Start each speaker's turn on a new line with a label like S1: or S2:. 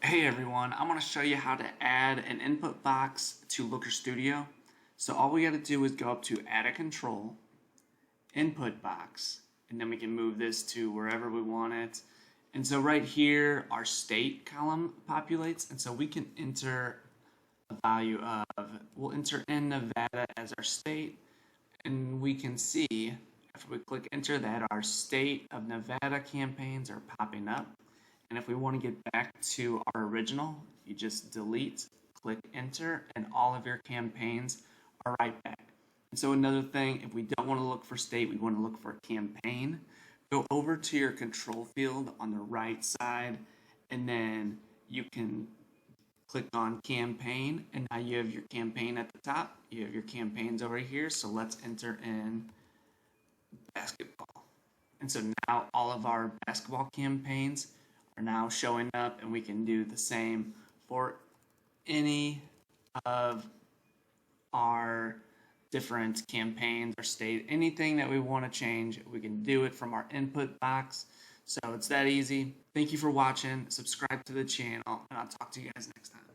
S1: Hey everyone, I'm going to show you how to add an input box to Looker Studio. So all we got to do is go up to Add a Control, Input Box, and then we can move this to wherever we want it. And so right here, our state column populates, and so we can enter a value of, we'll enter in Nevada as our state, and we can see, after we click enter, that our state of Nevada campaigns are popping up. And if we want to get back to our original, you just delete, click enter, and all of your campaigns are right back. And so another thing, if we don't want to look for state, we want to look for campaign, go over to your control field on the right side, and then you can click on campaign, and now you have your campaign at the top. You have your campaigns over here, so let's enter in basketball. And so now all of our basketball campaigns are now showing up, and we can do the same for any of our different campaigns or state. Anything that we want to change, we can do it from our input box. So it's that easy. Thank you for watching. Subscribe to the channel, and I'll talk to you guys next time.